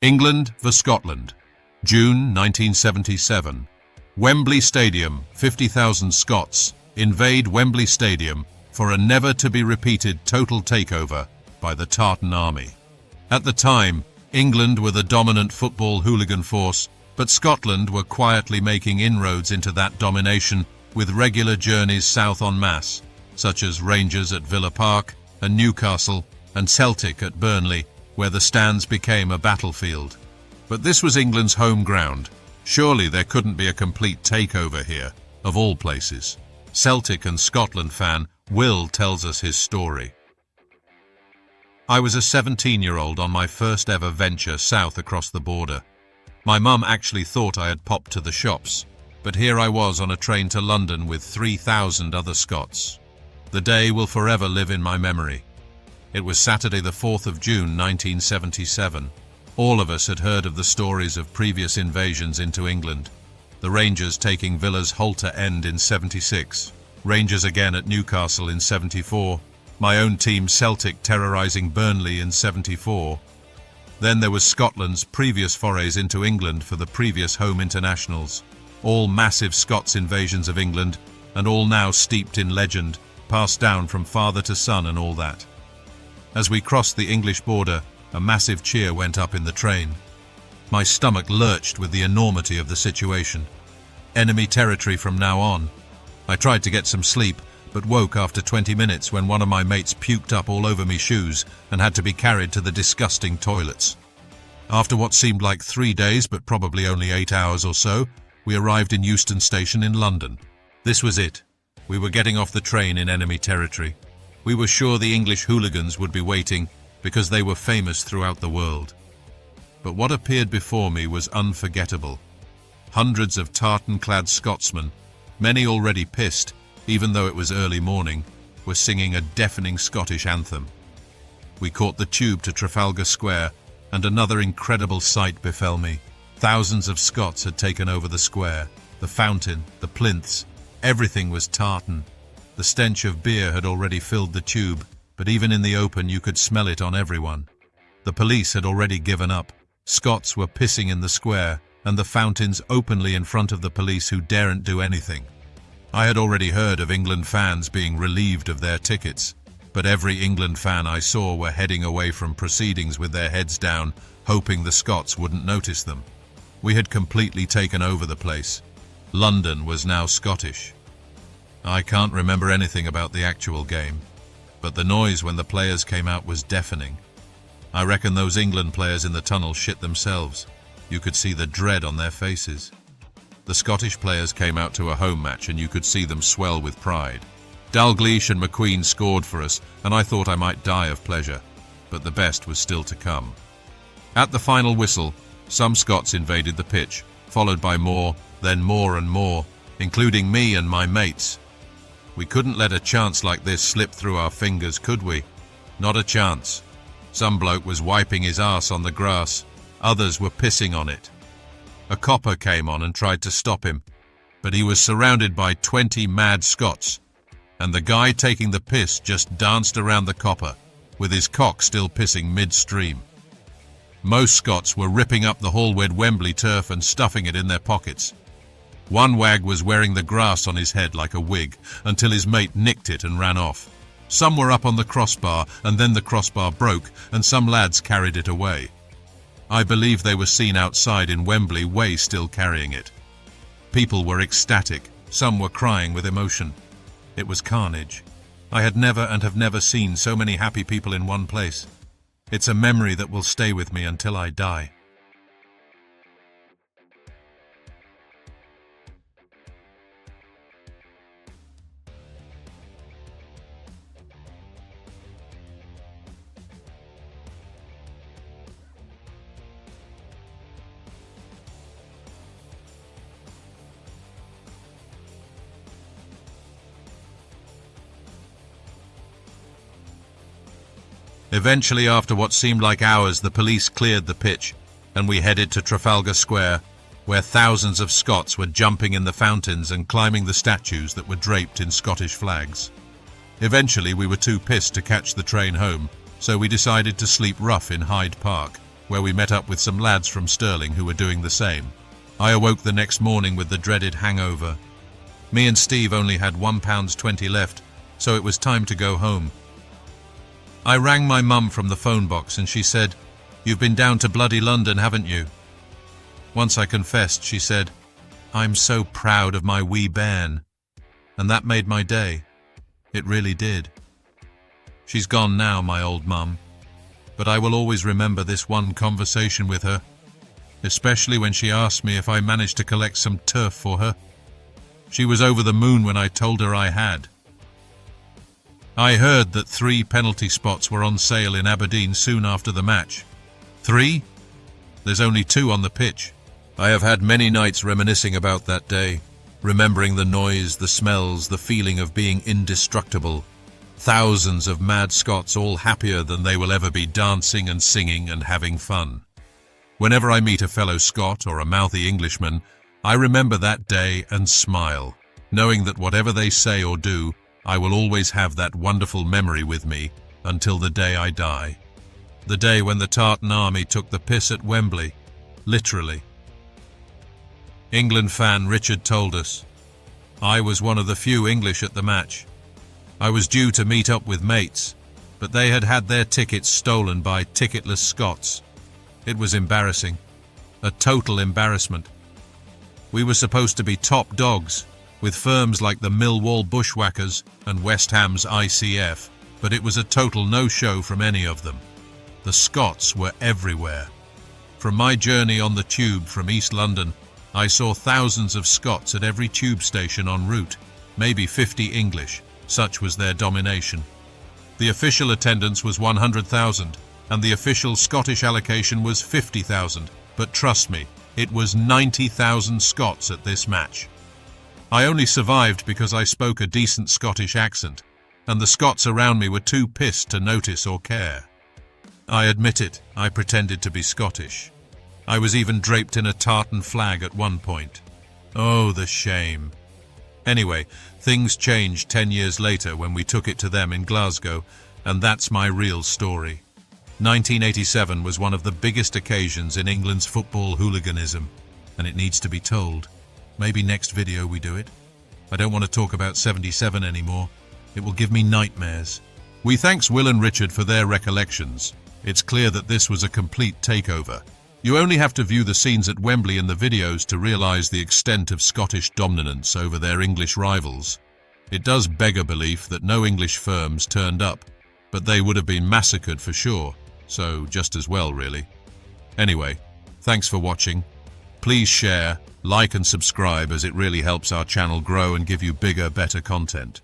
England v Scotland, June 1977. Wembley Stadium, 50,000 Scots invade Wembley Stadium for a never-to-be-repeated total takeover by the Tartan Army. At the time, England were the dominant football hooligan force, but Scotland were quietly making inroads into that domination with regular journeys south en masse, such as Rangers at Villa Park and Newcastle and Celtic at Burnley, where the stands became a battlefield. But this was England's home ground. Surely there couldn't be a complete takeover here, of all places. Celtic and Scotland fan Will tells us his story. I was a 17-year-old on my first ever venture south across the border. My mum actually thought I had popped to the shops, but here I was on a train to London with 3,000 other Scots. The day will forever live in my memory. It was Saturday the 4th of June 1977. All of us had heard of the stories of previous invasions into England. The Rangers taking Villa's Halter End in 76, Rangers again at Newcastle in 74, my own team Celtic terrorising Burnley in 74. Then there was Scotland's previous forays into England for the previous home internationals. All massive Scots invasions of England, and all now steeped in legend, passed down from father to son and all that. As we crossed the English border, a massive cheer went up in the train. My stomach lurched with the enormity of the situation. Enemy territory from now on. I tried to get some sleep, but woke after 20 minutes when one of my mates puked up all over me shoes and had to be carried to the disgusting toilets. After what seemed like 3 days, but probably only 8 hours or so, we arrived in Euston Station in London. This was it. We were getting off the train in enemy territory. We were sure the English hooligans would be waiting because they were famous throughout the world. But what appeared before me was unforgettable. Hundreds of tartan-clad Scotsmen, many already pissed, even though it was early morning, were singing a deafening Scottish anthem. We caught the tube to Trafalgar Square, and another incredible sight befell me. Thousands of Scots had taken over the square, the fountain, the plinths. Everything was tartan. The stench of beer had already filled the tube, but even in the open you could smell it on everyone. The police had already given up. Scots were pissing in the square, and the fountains openly in front of the police who daren't do anything. I had already heard of England fans being relieved of their tickets, but every England fan I saw were heading away from proceedings with their heads down, hoping the Scots wouldn't notice them. We had completely taken over the place. London was now Scottish. I can't remember anything about the actual game, but the noise when the players came out was deafening. I reckon those England players in the tunnel shit themselves. You could see the dread on their faces. The Scottish players came out to a home match and you could see them swell with pride. Dalgleish and McQueen scored for us, and I thought I might die of pleasure, but the best was still to come. At the final whistle, some Scots invaded the pitch, followed by more, then more and more, including me and my mates. We couldn't let a chance like this slip through our fingers, could we? Not a chance. Some bloke was wiping his arse on the grass. Others were pissing on it. A copper came on and tried to stop him, but he was surrounded by 20 mad Scots, and the guy taking the piss just danced around the copper, with his cock still pissing midstream. Most Scots were ripping up the Hallward Wembley turf and stuffing it in their pockets. One wag was wearing the grass on his head like a wig until his mate nicked it and ran off. Some were up on the crossbar, and then the crossbar broke and some lads carried it away. I believe they were seen outside in Wembley Way still carrying it. People were ecstatic, some were crying with emotion. It was carnage. I had never and have never seen so many happy people in one place. It's a memory that will stay with me until I die. Eventually, after what seemed like hours, the police cleared the pitch, and we headed to Trafalgar Square, where thousands of Scots were jumping in the fountains and climbing the statues that were draped in Scottish flags. Eventually, we were too pissed to catch the train home, so we decided to sleep rough in Hyde Park, where we met up with some lads from Stirling who were doing the same. I awoke the next morning with the dreaded hangover. Me and Steve only had £1.20 left, so it was time to go home. I rang my mum from the phone box and she said, "You've been down to bloody London, haven't you?" Once I confessed, she said, "I'm so proud of my wee bairn." And that made my day. It really did. She's gone now, my old mum, but I will always remember this one conversation with her, especially when she asked me if I managed to collect some turf for her. She was over the moon when I told her I had. I heard that 3 penalty spots were on sale in Aberdeen soon after the match. 3? There's only 2 on the pitch. I have had many nights reminiscing about that day, remembering the noise, the smells, the feeling of being indestructible. Thousands of mad Scots, all happier than they will ever be, dancing and singing and having fun. Whenever I meet a fellow Scot or a mouthy Englishman, I remember that day and smile, knowing that whatever they say or do, I will always have that wonderful memory with me until the day I die. The day when the Tartan Army took the piss at Wembley, literally. England fan Richard told us, "I was one of the few English at the match. I was due to meet up with mates, but they had had their tickets stolen by ticketless Scots. It was embarrassing, a total embarrassment. We were supposed to be top dogs, with firms like the Millwall Bushwhackers and West Ham's ICF, but it was a total no-show from any of them. The Scots were everywhere. From my journey on the tube from East London, I saw thousands of Scots at every tube station en route, maybe 50 English, such was their domination. The official attendance was 100,000, and the official Scottish allocation was 50,000, but trust me, it was 90,000 Scots at this match. I only survived because I spoke a decent Scottish accent, and the Scots around me were too pissed to notice or care. I admit it, I pretended to be Scottish. I was even draped in a tartan flag at one point. Oh, the shame. Anyway, things changed 10 years later when we took it to them in Glasgow, and that's my real story. 1987 was one of the biggest occasions in England's football hooliganism, and it needs to be told. Maybe next video we do it. I don't want to talk about 77 anymore. It will give me nightmares. We thanks Will and Richard for their recollections. It's clear that this was a complete takeover. You only have to view the scenes at Wembley in the videos to realise the extent of Scottish dominance over their English rivals. It does beg a belief that no English firms turned up, but they would have been massacred for sure, so just as well really. Anyway, thanks for watching. Please share, like and subscribe as it really helps our channel grow and give you bigger, better content.